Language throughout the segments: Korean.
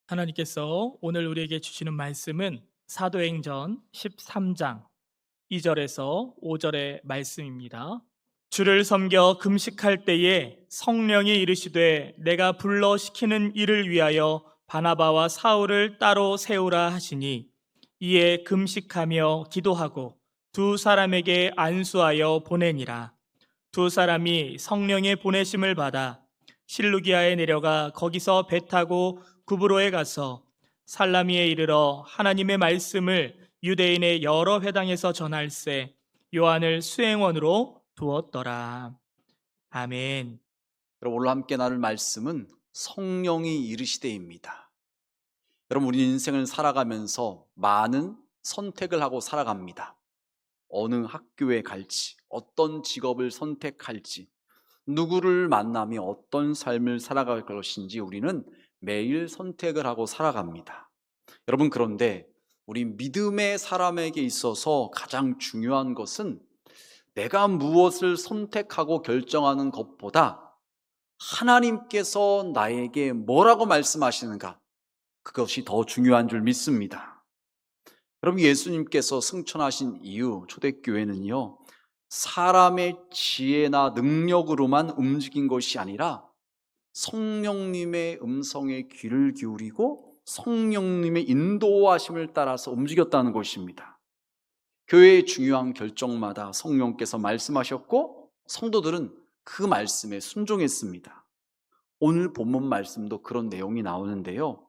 하나님께서 오늘 우리에게 주시는 말씀은 사도행전 13장 2절에서 5절의 말씀입니다. 주를 섬겨 금식할 때에 성령이 이르시되 내가 불러 시키는 일을 위하여 바나바와 사울을 따로 세우라 하시니 이에 금식하며 기도하고 두 사람에게 안수하여 보내니라. 두 사람이 성령의 보내심을 받아 실루기아에 내려가 거기서 배 타고 구브로에 가서 살라미에 이르러 하나님의 말씀을 유대인의 여러 회당에서 전할세 요한을 수행원으로 두었더라. 아멘. 여러분, 오늘 함께 나눌 말씀은 성령이 이르시되입니다. 여러분, 우리 인생을 살아가면서 많은 선택을 하고 살아갑니다. 어느 학교에 갈지, 어떤 직업을 선택할지, 누구를 만나며 어떤 삶을 살아갈 것인지 우리는 매일 선택을 하고 살아갑니다. 여러분, 그런데 우리 믿음의 사람에게 있어서 가장 중요한 것은 내가 무엇을 선택하고 결정하는 것보다 하나님께서 나에게 뭐라고 말씀하시는가, 그것이 더 중요한 줄 믿습니다. 여러분, 예수님께서 승천하신 이후 초대교회는요, 사람의 지혜나 능력으로만 움직인 것이 아니라 성령님의 음성에 귀를 기울이고 성령님의 인도하심을 따라서 움직였다는 것입니다. 교회의 중요한 결정마다 성령께서 말씀하셨고 성도들은 그 말씀에 순종했습니다. 오늘 본문 말씀도 그런 내용이 나오는데요,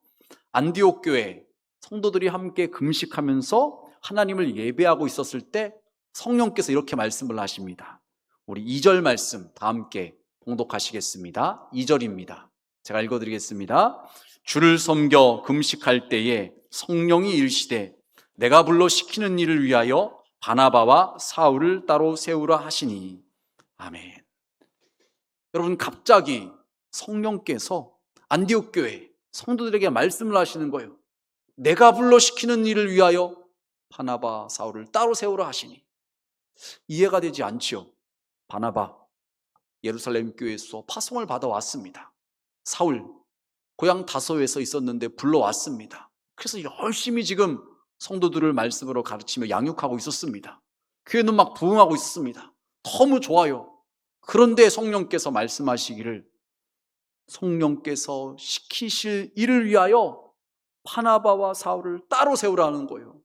안디옥 교회 성도들이 함께 금식하면서 하나님을 예배하고 있었을 때 성령께서 이렇게 말씀을 하십니다. 우리 2절 말씀 다 함께 봉독하시겠습니다. 2절입니다. 제가 읽어드리겠습니다. 주를 섬겨 금식할 때에 성령이 이르시되 내가 불러 시키는 일을 위하여 바나바와 사울을 따로 세우라 하시니. 아멘. 여러분, 갑자기 성령께서 안디옥 교회 성도들에게 말씀을 하시는 거예요. 내가 불러 시키는 일을 위하여 바나바 사울을 따로 세우라 하시니. 이해가 되지 않지요. 바나바 예루살렘 교회에서 파송을 받아왔습니다. 사울 고향 다소에서 있었는데 불러왔습니다. 그래서 열심히 지금 성도들을 말씀으로 가르치며 양육하고 있었습니다. 교회는 막 부흥하고 있었습니다. 너무 좋아요. 그런데 성령께서 말씀하시기를 성령께서 시키실 일을 위하여 바나바와 사울을 따로 세우라는 거예요.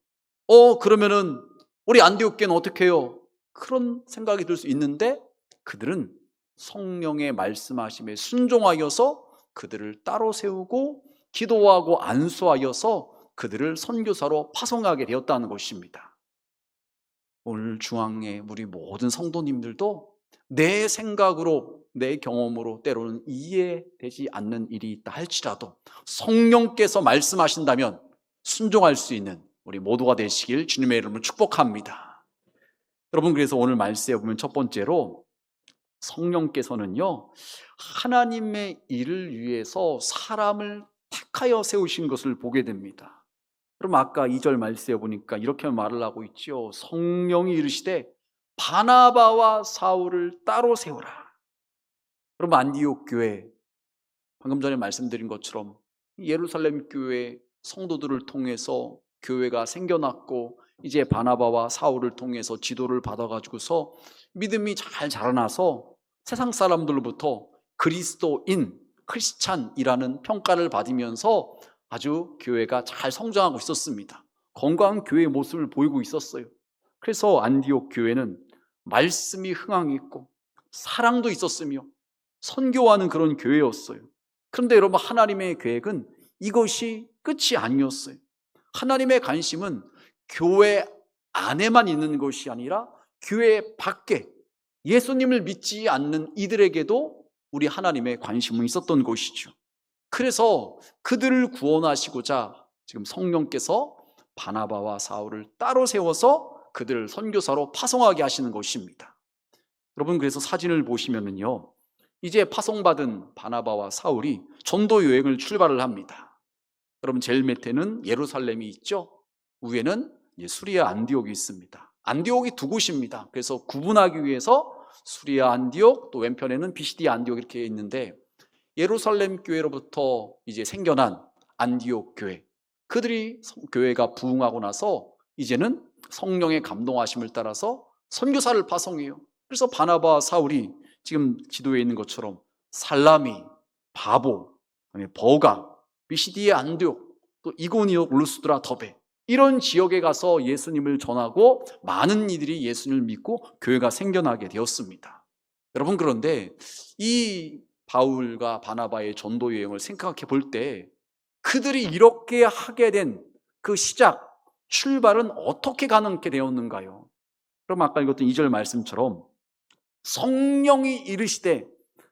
그러면은 우리 안디옥 교회는 어떻게 해요? 그런 생각이 들 수 있는데 그들은 성령의 말씀하심에 순종하여서 그들을 따로 세우고 기도하고 안수하여서 그들을 선교사로 파송하게 되었다는 것입니다. 오늘 중앙에 우리 모든 성도님들도 내 생각으로 내 경험으로 때로는 이해되지 않는 일이 있다 할지라도 성령께서 말씀하신다면 순종할 수 있는 우리 모두가 되시길 주님의 이름으로 축복합니다. 여러분, 그래서 오늘 말씀에 보면 첫 번째로 성령께서는요, 하나님의 일을 위해서 사람을 택하여 세우신 것을 보게 됩니다. 그럼 아까 2절 말씀에 보니까 이렇게 말을 하고 있죠. 성령이 이르시되 바나바와 사울을 따로 세우라. 여러분, 안디옥 교회 방금 전에 말씀드린 것처럼 예루살렘 교회 성도들을 통해서 교회가 생겨났고 이제 바나바와 사울을 통해서 지도를 받아가지고서 믿음이 잘 자라나서 세상 사람들로부터 그리스도인, 크리스찬이라는 평가를 받으면서 아주 교회가 잘 성장하고 있었습니다. 건강한 교회의 모습을 보이고 있었어요. 그래서 안디옥 교회는 말씀이 흥황했고 사랑도 있었으며 선교하는 그런 교회였어요. 그런데 여러분, 하나님의 계획은 이것이 끝이 아니었어요. 하나님의 관심은 교회 안에만 있는 것이 아니라 교회 밖에 예수님을 믿지 않는 이들에게도 우리 하나님의 관심은 있었던 것이죠. 그래서 그들을 구원하시고자 지금 성령께서 바나바와 사울을 따로 세워서 그들을 선교사로 파송하게 하시는 것입니다. 여러분, 그래서 사진을 보시면은요, 이제 파송받은 바나바와 사울이 전도 여행을 출발을 합니다. 여러분, 제일 밑에는 예루살렘이 있죠. 위에는 수리아 안디옥이 있습니다. 안디옥이 두 곳입니다. 그래서 구분하기 위해서 수리아 안디옥, 또 왼편에는 비시디아 안디옥 이렇게 있는데 예루살렘 교회로부터 이제 생겨난 안디옥 교회, 그들이 교회가 부흥하고 나서 이제는 성령의 감동하심을 따라서 선교사를 파송해요. 그래서 바나바와 사울이 지금 지도에 있는 것처럼 살라미, 바보, 버가, 미시디의 안디옥, 또 이고니옥, 루스드라, 더베, 이런 지역에 가서 예수님을 전하고 많은 이들이 예수님을 믿고 교회가 생겨나게 되었습니다. 여러분, 그런데 이 바울과 바나바의 전도 여행을 생각해 볼 때 그들이 이렇게 하게 된 그 시작, 출발은 어떻게 가능하게 되었는가요? 그럼 아까 읽었던 2절 말씀처럼 성령이 이르시되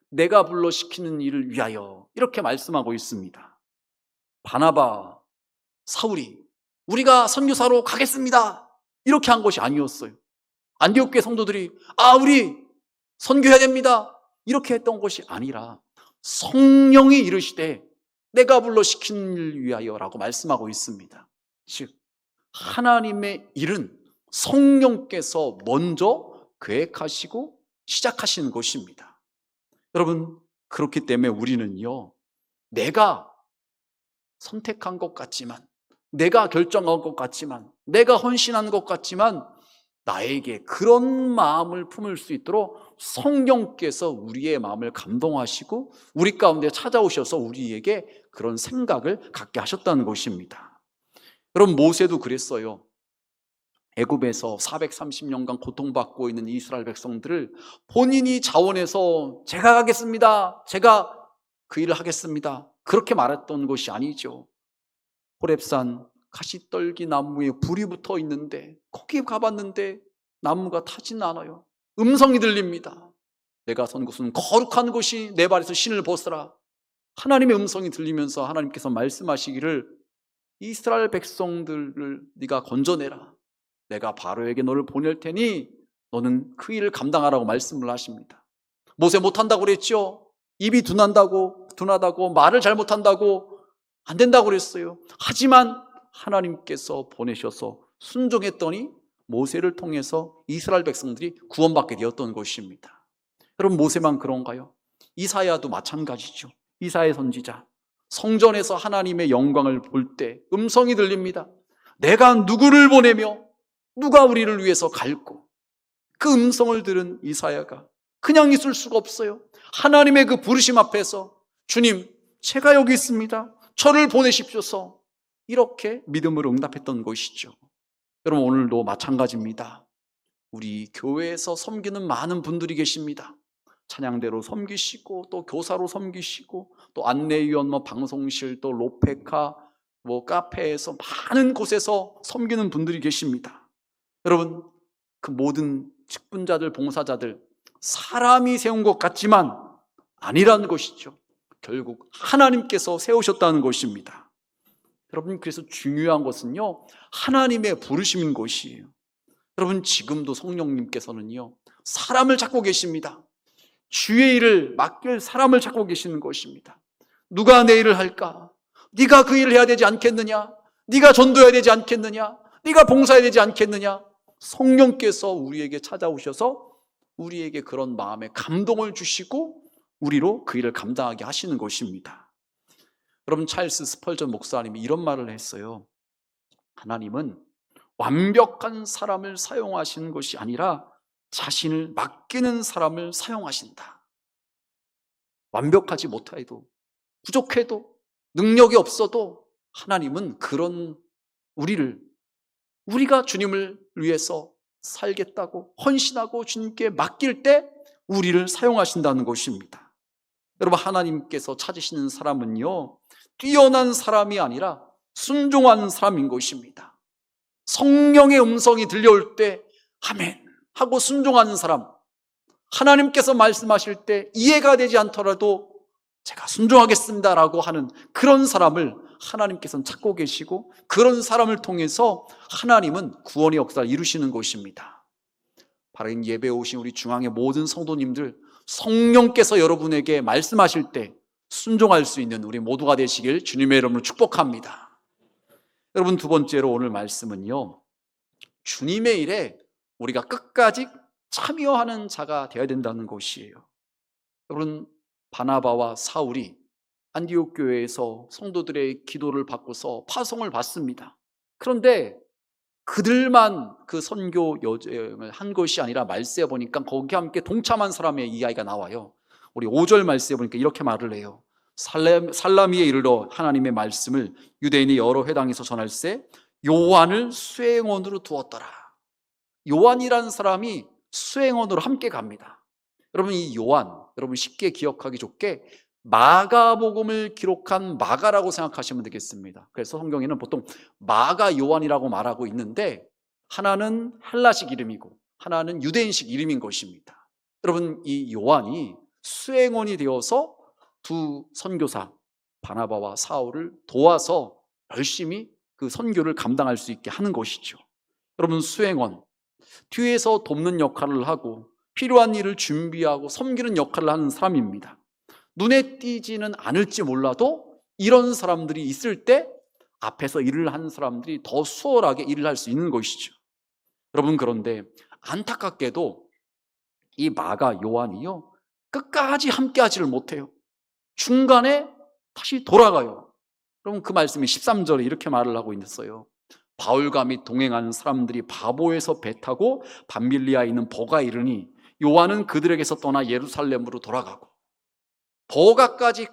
내가 불러 시키는 일을 위하여, 이렇게 말씀하고 있습니다. 바나바, 사울이 우리가 선교사로 가겠습니다, 이렇게 한 것이 아니었어요. 안디옥 교회 성도들이 우리 선교해야 됩니다, 이렇게 했던 것이 아니라 성령이 이르시되 내가 불러 시키는 일을 위하여라고 말씀하고 있습니다. 즉 하나님의 일은 성령께서 먼저 계획하시고 시작하시는 것입니다. 여러분, 그렇기 때문에 우리는요, 내가 선택한 것 같지만, 내가 결정한 것 같지만, 내가 헌신한 것 같지만 나에게 그런 마음을 품을 수 있도록 성령께서 우리의 마음을 감동하시고 우리 가운데 찾아오셔서 우리에게 그런 생각을 갖게 하셨다는 것입니다. 여러분, 모세도 그랬어요. 애굽에서 430년간 고통받고 있는 이스라엘 백성들을 본인이 자원해서 제가 가겠습니다, 제가 그 일을 하겠습니다, 그렇게 말했던 것이 아니죠. 호렙산 가시떨기 나무에 불이 붙어 있는데 거기 가봤는데 나무가 타지는 않아요. 음성이 들립니다. 내가 선 곳은 거룩한 곳이 내 발에서 신을 벗으라. 하나님의 음성이 들리면서 하나님께서 말씀하시기를 이스라엘 백성들을 네가 건져내라. 내가 바로에게 너를 보낼 테니 너는 그 일을 감당하라고 말씀을 하십니다. 모세 못한다고 그랬죠. 입이 둔하다고 말을 잘못한다고 안 된다고 그랬어요. 하지만 하나님께서 보내셔서 순종했더니 모세를 통해서 이스라엘 백성들이 구원받게 되었던 것입니다. 여러분, 모세만 그런가요? 이사야도 마찬가지죠. 이사야 선지자, 성전에서 하나님의 영광을 볼 때 음성이 들립니다. 내가 누구를 보내며 누가 우리를 위해서 갈고, 그 음성을 들은 이사야가 그냥 있을 수가 없어요. 하나님의 그 부르심 앞에서 주님, 제가 여기 있습니다, 저를 보내십시오서, 이렇게 믿음으로 응답했던 것이죠. 여러분, 오늘도 마찬가지입니다. 우리 교회에서 섬기는 많은 분들이 계십니다. 찬양대로 섬기시고 또 교사로 섬기시고 또 안내위원, 방송실, 또 로페카, 카페에서 많은 곳에서 섬기는 분들이 계십니다. 여러분, 그 모든 직분자들, 봉사자들 사람이 세운 것 같지만 아니라는 것이죠. 결국 하나님께서 세우셨다는 것입니다. 여러분, 그래서 중요한 것은요, 하나님의 부르심인 것이에요. 여러분, 지금도 성령님께서는요, 사람을 찾고 계십니다. 주의 일을 맡길 사람을 찾고 계시는 것입니다. 누가 내 일을 할까? 네가 그 일을 해야 되지 않겠느냐? 네가 전도해야 되지 않겠느냐? 네가 봉사해야 되지 않겠느냐? 성령께서 우리에게 찾아오셔서 우리에게 그런 마음에 감동을 주시고 우리로 그 일을 감당하게 하시는 것입니다. 여러분, 찰스 스펄전 목사님이 이런 말을 했어요. 하나님은 완벽한 사람을 사용하시는 것이 아니라 자신을 맡기는 사람을 사용하신다. 완벽하지 못해도, 부족해도, 능력이 없어도 하나님은 그런 우리가 주님을 위해서 살겠다고 헌신하고 주님께 맡길 때 우리를 사용하신다는 것입니다. 여러분, 하나님께서 찾으시는 사람은요, 뛰어난 사람이 아니라 순종하는 사람인 것입니다. 성령의 음성이 들려올 때 아멘 하고 순종하는 사람, 하나님께서 말씀하실 때 이해가 되지 않더라도 제가 순종하겠습니다라고 하는 그런 사람을 하나님께서는 찾고 계시고, 그런 사람을 통해서 하나님은 구원의 역사를 이루시는 것입니다. 바로 예배에 오신 우리 중앙의 모든 성도님들, 성령께서 여러분에게 말씀하실 때 순종할 수 있는 우리 모두가 되시길 주님의 이름으로 축복합니다. 여러분, 두 번째로 오늘 말씀은요, 주님의 일에 우리가 끝까지 참여하는 자가 되어야 된다는 것이에요. 여러분, 바나바와 사울이 안디옥 교회에서 성도들의 기도를 받고서 파송을 받습니다. 그런데 그들만 그 선교 여정을 한 것이 아니라 말세에 보니까 거기 함께 동참한 사람의 이야기가 나와요. 우리 5절 말세에 보니까 이렇게 말을 해요. 살라미에 이르러 하나님의 말씀을 유대인의 여러 회당에서 전할세 요한을 수행원으로 두었더라. 요한이라는 사람이 수행원으로 함께 갑니다. 여러분, 이 요한, 여러분 쉽게 기억하기 좋게 마가복음을 기록한 마가라고 생각하시면 되겠습니다. 그래서 성경에는 보통 마가 요한이라고 말하고 있는데, 하나는 헬라식 이름이고 하나는 유대인식 이름인 것입니다. 여러분, 이 요한이 수행원이 되어서 두 선교사 바나바와 사울을 도와서 열심히 그 선교를 감당할 수 있게 하는 것이죠. 여러분, 수행원, 뒤에서 돕는 역할을 하고 필요한 일을 준비하고 섬기는 역할을 하는 사람입니다. 눈에 띄지는 않을지 몰라도 이런 사람들이 있을 때 앞에서 일을 하는 사람들이 더 수월하게 일을 할 수 있는 것이죠. 여러분, 그런데 안타깝게도 이 마가 요한이요, 끝까지 함께 하지를 못해요. 중간에 다시 돌아가요. 여러분, 그 말씀이 13절에 이렇게 말을 하고 있어요. 바울과 및 동행하는 사람들이 바보에서 배 타고 밤밀리아에 있는 버가에 이르니 요한은 그들에게서 떠나 예루살렘으로 돌아가고, 버가까지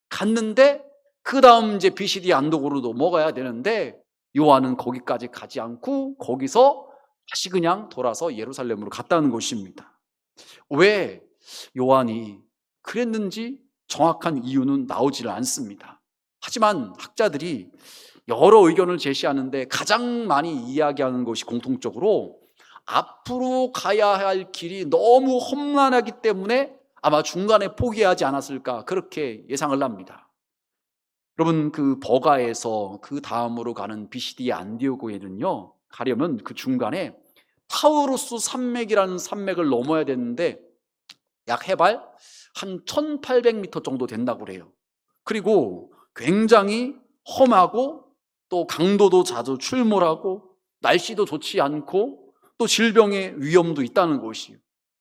갔는데 그 다음 이제 비시디 안독으로도 먹어야 되는데 요한은 거기까지 가지 않고 거기서 다시 그냥 돌아서 예루살렘으로 갔다는 것입니다. 왜 요한이 그랬는지 정확한 이유는 나오지를 않습니다. 하지만 학자들이 여러 의견을 제시하는데 가장 많이 이야기하는 것이 공통적으로 앞으로 가야 할 길이 너무 험난하기 때문에 아마 중간에 포기하지 않았을까, 그렇게 예상을 합니다. 여러분, 그 버가에서 그 다음으로 가는 비시디 안디오고에는요, 가려면 그 중간에 타우루스 산맥이라는 산맥을 넘어야 되는데 약 해발 한 1800m 정도 된다고 그래요. 그리고 굉장히 험하고 또 강도도 자주 출몰하고 날씨도 좋지 않고 또 질병의 위험도 있다는 것이에요.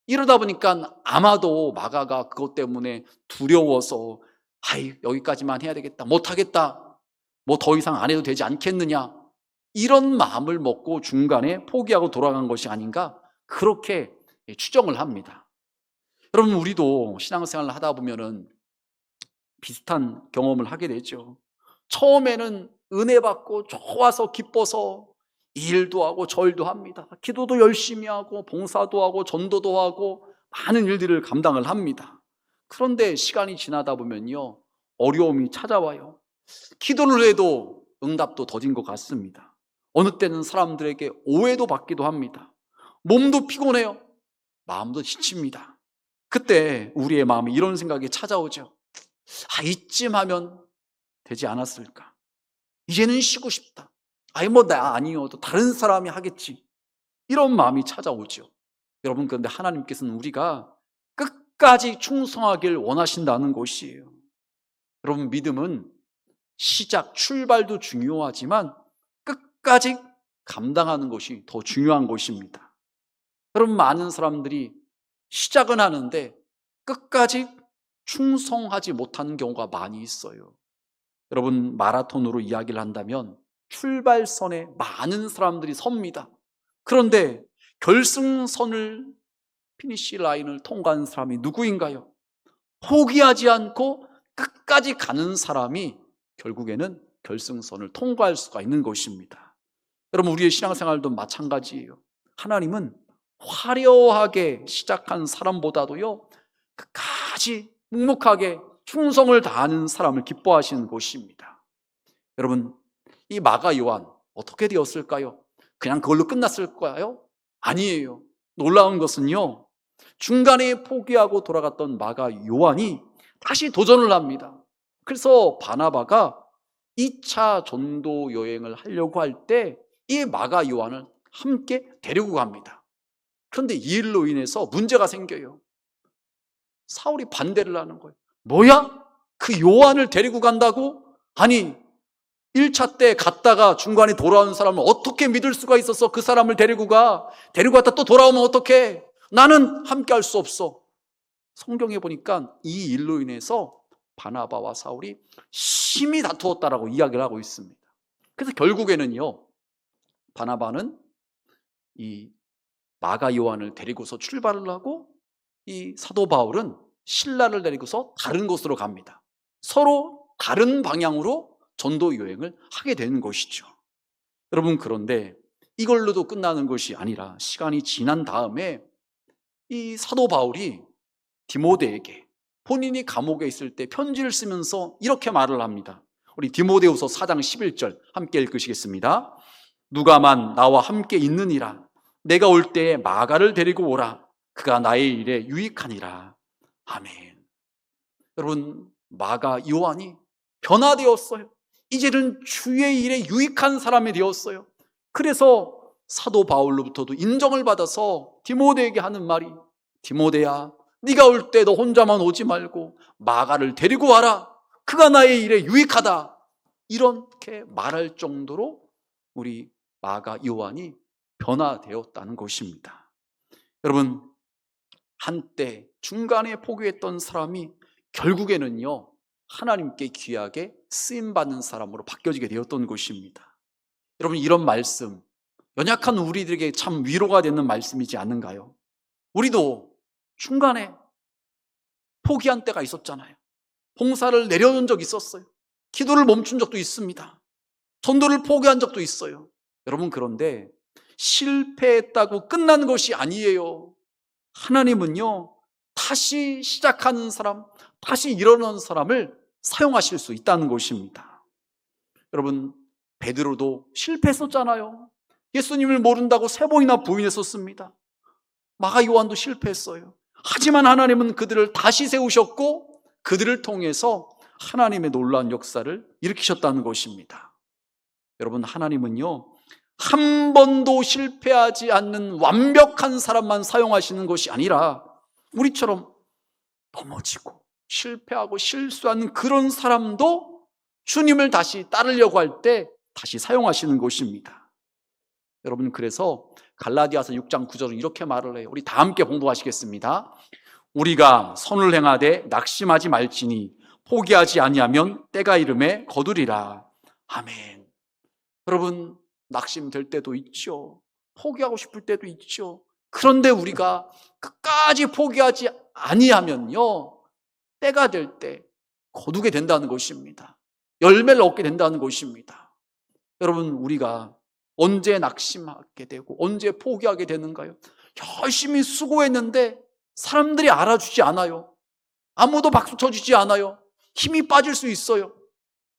이러다 보니까 아마도 마가가 그것 때문에 두려워서 여기까지만 해야 되겠다, 못하겠다, 뭐 더 이상 안 해도 되지 않겠느냐, 이런 마음을 먹고 중간에 포기하고 돌아간 것이 아닌가, 그렇게 추정을 합니다. 여러분, 우리도 신앙생활을 하다 보면은 비슷한 경험을 하게 되죠. 처음에는 은혜 받고 좋아서 기뻐서 일도 하고 절도 합니다. 기도도 열심히 하고 봉사도 하고 전도도 하고 많은 일들을 감당을 합니다. 그런데 시간이 지나다 보면요, 어려움이 찾아와요. 기도를 해도 응답도 더딘 것 같습니다. 어느 때는 사람들에게 오해도 받기도 합니다. 몸도 피곤해요. 마음도 지칩니다. 그때 우리의 마음에 이런 생각이 찾아오죠. 이쯤 하면 되지 않았을까? 이제는 쉬고 싶다. 나 아니어도 다른 사람이 하겠지. 이런 마음이 찾아오죠. 여러분, 그런데 하나님께서는 우리가 끝까지 충성하길 원하신다는 것이에요. 여러분, 믿음은 시작, 출발도 중요하지만 끝까지 감당하는 것이 더 중요한 것입니다. 여러분, 많은 사람들이 시작은 하는데 끝까지 충성하지 못하는 경우가 많이 있어요. 여러분, 마라톤으로 이야기를 한다면 출발선에 많은 사람들이 섭니다. 그런데 결승선을, 피니시 라인을 통과한 사람이 누구인가요? 포기하지 않고 끝까지 가는 사람이 결국에는 결승선을 통과할 수가 있는 것입니다. 여러분, 우리의 신앙생활도 마찬가지예요. 하나님은 화려하게 시작한 사람보다도요, 끝까지 묵묵하게 충성을 다하는 사람을 기뻐하시는 것입니다. 여러분, 이 마가 요한 어떻게 되었을까요? 그냥 그걸로 끝났을까요? 아니에요. 놀라운 것은요, 중간에 포기하고 돌아갔던 마가 요한이 다시 도전을 합니다. 그래서 바나바가 2차 전도 여행을 하려고 할 때 이 마가 요한을 함께 데리고 갑니다. 그런데 이 일로 인해서 문제가 생겨요. 사울이 반대를 하는 거예요. 뭐야? 그 요한을 데리고 간다고? 아니, 1차 때 갔다가 중간에 돌아오는 사람을 어떻게 믿을 수가 있어서 그 사람을 데리고 갔다 또 돌아오면 어떡해? 나는 함께 할 수 없어. 성경에 보니까 이 일로 인해서 바나바와 사울이 심히 다투었다라고 이야기를 하고 있습니다. 그래서 결국에는요, 바나바는 이 마가 요한을 데리고서 출발을 하고 이 사도 바울은 실라를 데리고서 다른 곳으로 갑니다. 서로 다른 방향으로 전도 여행을 하게 되는 것이죠. 여러분, 그런데 이걸로도 끝나는 것이 아니라 시간이 지난 다음에 이 사도 바울이 디모데에게 본인이 감옥에 있을 때 편지를 쓰면서 이렇게 말을 합니다. 우리 디모데후서 4장 11절 함께 읽으시겠습니다. 누가만 나와 함께 있느니라. 내가 올 때에 마가를 데리고 오라. 그가 나의 일에 유익하니라. 아멘. 여러분, 마가 요한이 변화되었어요. 이제는 주의 일에 유익한 사람이 되었어요. 그래서 사도 바울로부터도 인정을 받아서 디모데에게 하는 말이, 디모데야, 네가 올 때 너 혼자만 오지 말고 마가를 데리고 와라. 그가 나의 일에 유익하다. 이렇게 말할 정도로 우리 마가 요한이 변화되었다는 것입니다. 여러분, 한때 중간에 포기했던 사람이 결국에는요, 하나님께 귀하게 쓰임받는 사람으로 바뀌어지게 되었던 것입니다. 여러분, 이런 말씀, 연약한 우리들에게 참 위로가 되는 말씀이지 않는가요? 우리도 중간에 포기한 때가 있었잖아요. 봉사를 내려놓은 적이 있었어요. 기도를 멈춘 적도 있습니다. 전도를 포기한 적도 있어요. 여러분, 그런데 실패했다고 끝난 것이 아니에요. 하나님은요, 다시 시작하는 사람, 다시 일어나는 사람을 사용하실 수 있다는 것입니다. 여러분, 베드로도 실패했었잖아요. 예수님을 모른다고 3번이나 부인했었습니다. 마가 요한도 실패했어요. 하지만 하나님은 그들을 다시 세우셨고 그들을 통해서 하나님의 놀라운 역사를 일으키셨다는 것입니다. 여러분, 하나님은요, 한 번도 실패하지 않는 완벽한 사람만 사용하시는 것이 아니라 우리처럼 넘어지고 실패하고 실수하는 그런 사람도 주님을 다시 따르려고 할 때 다시 사용하시는 것입니다. 여러분, 그래서 갈라디아서 6장 9절은 이렇게 말을 해요. 우리 다 함께 공부하시겠습니다. 우리가 선을 행하되 낙심하지 말지니 포기하지 아니하면 때가 이름에 거두리라. 아멘. 여러분, 낙심될 때도 있죠. 포기하고 싶을 때도 있죠. 그런데 우리가 끝까지 포기하지 아니하면요, 때가 될 때 거두게 된다는 것입니다. 열매를 얻게 된다는 것입니다. 여러분, 우리가 언제 낙심하게 되고 언제 포기하게 되는가요? 열심히 수고했는데 사람들이 알아주지 않아요. 아무도 박수 쳐주지 않아요. 힘이 빠질 수 있어요.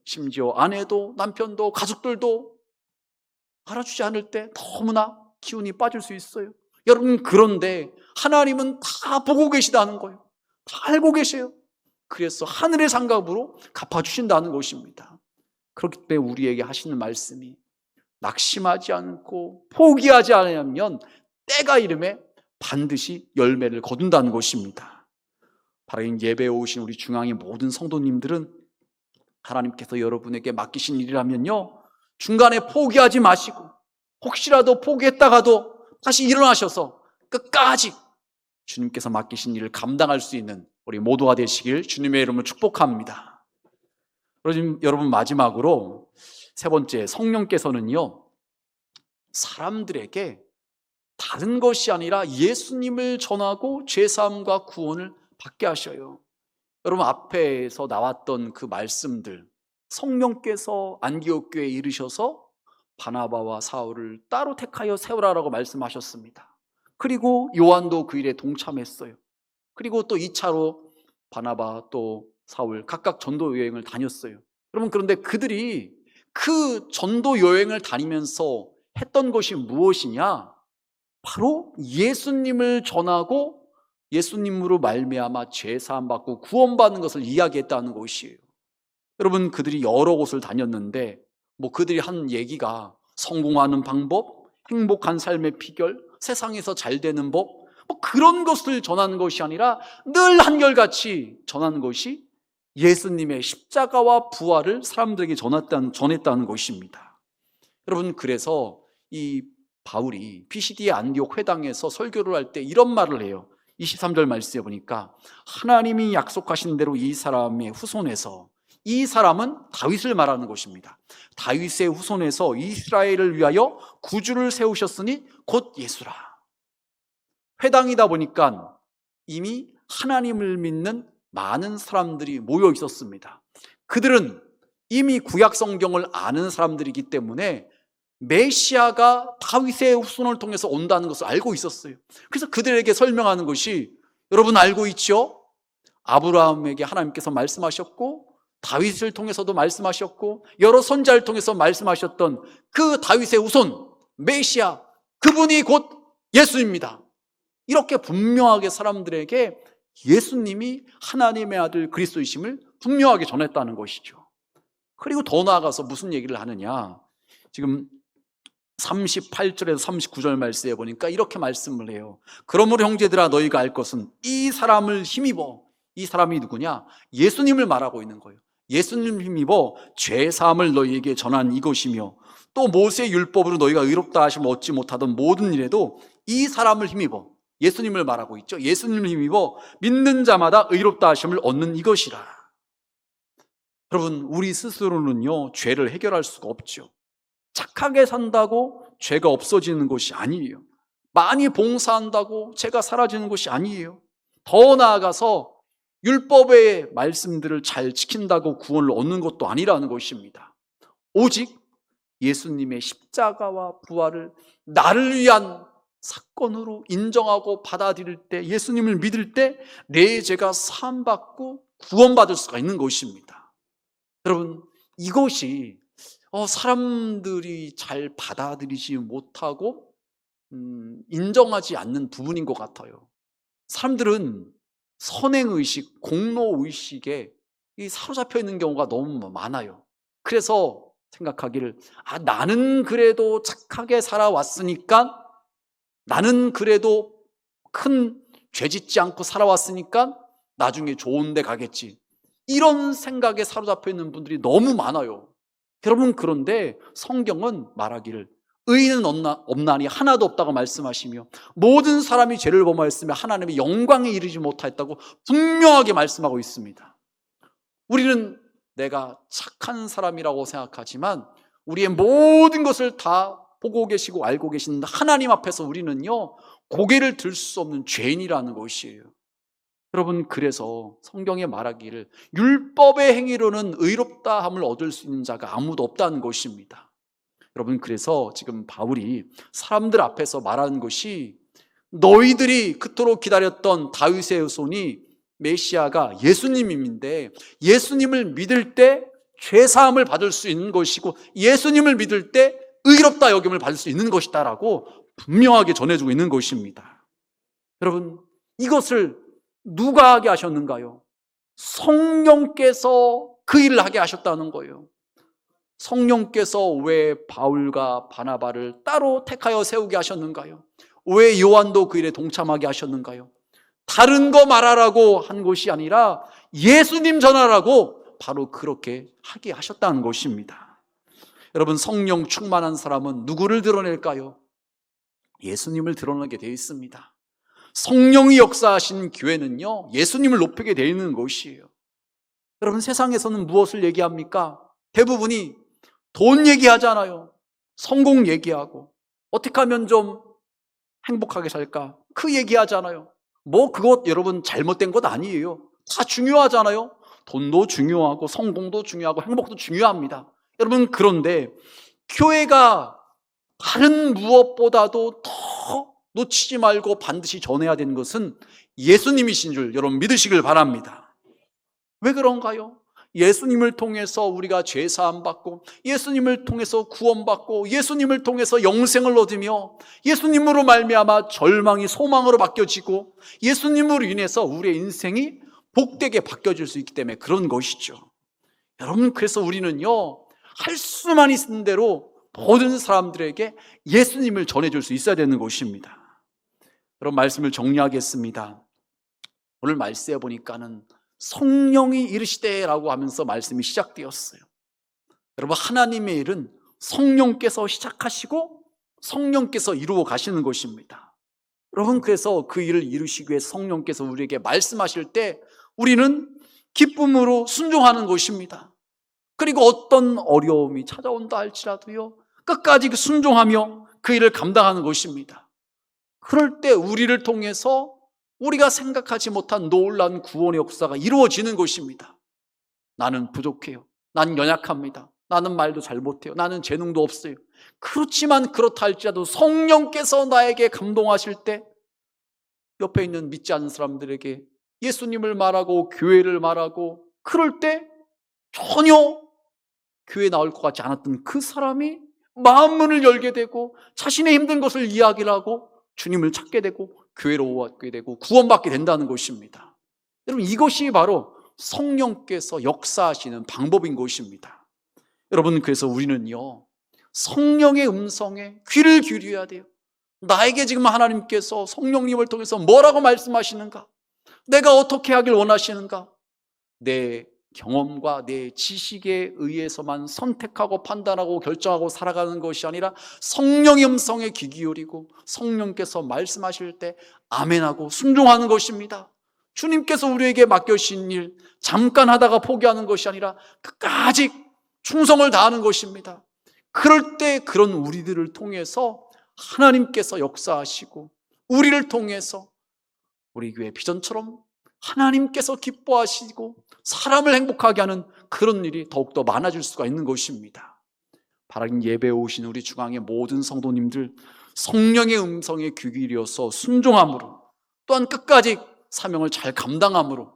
심지어 아내도 남편도 가족들도 알아주지 않을 때 너무나 기운이 빠질 수 있어요. 여러분, 그런데 하나님은 다 보고 계시다는 거예요. 다 알고 계세요. 그래서 하늘의 상급으로 갚아주신다는 것입니다. 그렇기 때문에 우리에게 하시는 말씀이 낙심하지 않고 포기하지 않으면 때가 이름에 반드시 열매를 거둔다는 것입니다. 바로 예배에 오신 우리 중앙의 모든 성도님들은 하나님께서 여러분에게 맡기신 일이라면요, 중간에 포기하지 마시고 혹시라도 포기했다가도 다시 일어나셔서 끝까지 주님께서 맡기신 일을 감당할 수 있는 우리 모두가 되시길 주님의 이름으로 축복합니다. 여러분, 마지막으로 세 번째, 성령께서는요, 사람들에게 다른 것이 아니라 예수님을 전하고 죄사함과 구원을 받게 하셔요. 여러분, 앞에서 나왔던 그 말씀들, 성령께서 안디옥 교회에 이르셔서 바나바와 사울을 따로 택하여 세우라라고 말씀하셨습니다. 그리고 요한도 그 일에 동참했어요. 그리고 또 2차로 바나바 또 사울 각각 전도 여행을 다녔어요. 여러분, 그런데 그들이 그 전도 여행을 다니면서 했던 것이 무엇이냐? 바로 예수님을 전하고 예수님으로 말미암아 죄 사함 받고 구원받는 것을 이야기했다는 것이에요. 여러분, 그들이 여러 곳을 다녔는데 그들이 한 얘기가 성공하는 방법, 행복한 삶의 비결, 세상에서 잘 되는 법, 그런 것을 전하는 것이 아니라 늘 한결같이 전하는 것이 예수님의 십자가와 부활을 사람들에게 전했다는 것입니다. 여러분, 그래서 이 바울이 피시디의 안디옥 회당에서 설교를 할 때 이런 말을 해요. 23절 말씀에 보니까 하나님이 약속하신 대로 이 사람의 후손에서, 이 사람은 다윗을 말하는 것입니다. 다윗의 후손에서 이스라엘을 위하여 구주를 세우셨으니 곧 예수라. 회당이다 보니까 이미 하나님을 믿는 많은 사람들이 모여 있었습니다. 그들은 이미 구약 성경을 아는 사람들이기 때문에 메시아가 다윗의 후손을 통해서 온다는 것을 알고 있었어요. 그래서 그들에게 설명하는 것이, 여러분 알고 있죠? 아브라함에게 하나님께서 말씀하셨고, 다윗을 통해서도 말씀하셨고, 여러 선지자를 통해서 말씀하셨던 그 다윗의 후손 메시아, 그분이 곧 예수입니다. 이렇게 분명하게 사람들에게 예수님이 하나님의 아들 그리스도이심을 분명하게 전했다는 것이죠. 그리고 더 나아가서 무슨 얘기를 하느냐, 지금 38절에서 39절 말씀에 보니까 이렇게 말씀을 해요. 그러므로 형제들아, 너희가 알 것은 이 사람을 힘입어. 이 사람이 누구냐? 예수님을 말하고 있는 거예요. 예수님을 힘입어 죄사함을 너희에게 전한 이것이며, 또 모세의 율법으로 너희가 의롭다 하심을 얻지 못하던 모든 일에도 이 사람을 힘입어, 예수님을 말하고 있죠. 예수님을 힘입어 믿는 자마다 의롭다 하심을 얻는 이것이라. 여러분, 우리 스스로는요 죄를 해결할 수가 없죠. 착하게 산다고 죄가 없어지는 것이 아니에요. 많이 봉사한다고 죄가 사라지는 것이 아니에요. 더 나아가서 율법의 말씀들을 잘 지킨다고 구원을 얻는 것도 아니라는 것입니다. 오직 예수님의 십자가와 부활을 나를 위한 사건으로 인정하고 받아들일 때, 예수님을 믿을 때 내 죄가 사함받고 구원받을 수가 있는 것입니다. 여러분, 이것이 사람들이 잘 받아들이지 못하고 인정하지 않는 부분인 것 같아요. 사람들은 선행의식, 공로의식에 사로잡혀 있는 경우가 너무 많아요. 그래서 생각하기를, 나는 그래도 착하게 살아왔으니까, 나는 그래도 큰 죄 짓지 않고 살아왔으니까 나중에 좋은 데 가겠지, 이런 생각에 사로잡혀 있는 분들이 너무 많아요. 여러분, 그런데 성경은 말하기를 의인은 없나니 하나도 없다고 말씀하시며, 모든 사람이 죄를 범하였으며 하나님의 영광에 이르지 못하였다고 분명하게 말씀하고 있습니다. 우리는 내가 착한 사람이라고 생각하지만 우리의 모든 것을 다 보고 계시고 알고 계신 하나님 앞에서 우리는요 고개를 들 수 없는 죄인이라는 것이에요. 여러분, 그래서 성경에 말하기를 율법의 행위로는 의롭다함을 얻을 수 있는 자가 아무도 없다는 것입니다. 여러분, 그래서 지금 바울이 사람들 앞에서 말하는 것이, 너희들이 그토록 기다렸던 다윗의 후손이 메시아가 예수님인데, 예수님을 믿을 때 죄사함을 받을 수 있는 것이고, 예수님을 믿을 때 의롭다 여김을 받을 수 있는 것이다 라고 분명하게 전해주고 있는 것입니다. 여러분, 이것을 누가 하게 하셨는가요? 성령께서 그 일을 하게 하셨다는 거예요. 성령께서 왜 바울과 바나바를 따로 택하여 세우게 하셨는가요? 왜 요한도 그 일에 동참하게 하셨는가요? 다른 거 말하라고 한 것이 아니라 예수님 전하라고 바로 그렇게 하게 하셨다는 것입니다. 여러분, 성령 충만한 사람은 누구를 드러낼까요? 예수님을 드러내게 되어 있습니다. 성령이 역사하신 교회는요 예수님을 높이게 되어 있는 것이에요. 여러분, 세상에서는 무엇을 얘기합니까? 대부분이 돈 얘기하잖아요. 성공 얘기하고, 어떻게 하면 좀 행복하게 살까, 그 얘기하잖아요. 그것 여러분 잘못된 것 아니에요. 다 중요하잖아요. 돈도 중요하고 성공도 중요하고 행복도 중요합니다. 여러분, 그런데 교회가 다른 무엇보다도 더 놓치지 말고 반드시 전해야 되는 것은 예수님이신 줄 여러분 믿으시길 바랍니다. 왜 그런가요? 예수님을 통해서 우리가 죄 사함 받고, 예수님을 통해서 구원받고, 예수님을 통해서 영생을 얻으며, 예수님으로 말미암아 절망이 소망으로 바뀌어지고, 예수님으로 인해서 우리의 인생이 복되게 바뀌어질 수 있기 때문에 그런 것이죠. 여러분, 그래서 우리는요 할 수만 있는 대로 모든 사람들에게 예수님을 전해줄 수 있어야 되는 것입니다. 여러분, 말씀을 정리하겠습니다. 오늘 말씀해 보니까는 성령이 이르시되라고 하면서 말씀이 시작되었어요. 여러분, 하나님의 일은 성령께서 시작하시고 성령께서 이루어 가시는 것입니다. 여러분, 그래서 그 일을 이루시기 위해 성령께서 우리에게 말씀하실 때 우리는 기쁨으로 순종하는 것입니다. 그리고 어떤 어려움이 찾아온다 할지라도요, 끝까지 순종하며 그 일을 감당하는 것입니다. 그럴 때 우리를 통해서 우리가 생각하지 못한 놀라운 구원의 역사가 이루어지는 것입니다. 나는 부족해요. 나는 연약합니다. 나는 말도 잘 못해요. 나는 재능도 없어요. 그렇지만 그렇다 할지라도 성령께서 나에게 감동하실 때 옆에 있는 믿지 않는 사람들에게 예수님을 말하고 교회를 말하고, 그럴 때 전혀 교회에 나올 것 같지 않았던 그 사람이 마음 문을 열게 되고 자신의 힘든 것을 이야기를 하고 주님을 찾게 되고 교회로 오게 되고 구원받게 된다는 것입니다. 여러분, 이것이 바로 성령께서 역사하시는 방법인 것입니다. 여러분, 그래서 우리는요, 성령의 음성에 귀를 기울여야 돼요. 나에게 지금 하나님께서 성령님을 통해서 뭐라고 말씀하시는가? 내가 어떻게 하길 원하시는가? 내 경험과 내 지식에 의해서만 선택하고 판단하고 결정하고 살아가는 것이 아니라 성령의 음성에 귀 기울이고 성령께서 말씀하실 때 아멘하고 순종하는 것입니다. 주님께서 우리에게 맡겨주신 일 잠깐 하다가 포기하는 것이 아니라 끝까지 충성을 다하는 것입니다. 그럴 때 그런 우리들을 통해서 하나님께서 역사하시고 우리를 통해서 우리 교회 비전처럼 하나님께서 기뻐하시고 사람을 행복하게 하는 그런 일이 더욱더 많아질 수가 있는 것입니다. 바라긴 예배에 오신 우리 중앙의 모든 성도님들, 성령의 음성에 귀 기울여서 순종함으로, 또한 끝까지 사명을 잘 감당함으로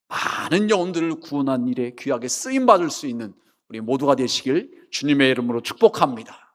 많은 영혼들을 구원한 일에 귀하게 쓰임받을 수 있는 우리 모두가 되시길 주님의 이름으로 축복합니다.